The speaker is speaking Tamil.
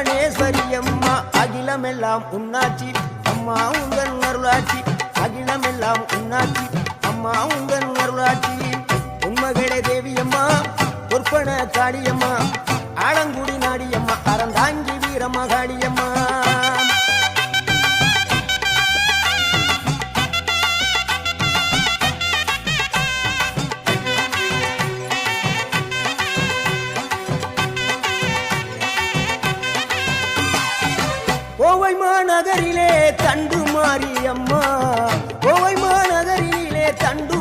அம்மா அகிலமெல்லாம் உன்னாட்சி அம்மா உங்கள் அருளாட்சி அகிலமெல்லாம் உன்னாட்சி அம்மா உங்கள் அருளாட்சி உண்மகளே தேவியம்மா பொற்பன காளியம்மா ஆலங்குடி நாடியம்மா அறந்தாங்கி வீரம்மா காளியம்மா கோவை மாநகரிலே தண்டு மாரியம்மா கோவை மாநகரிலே தண்டு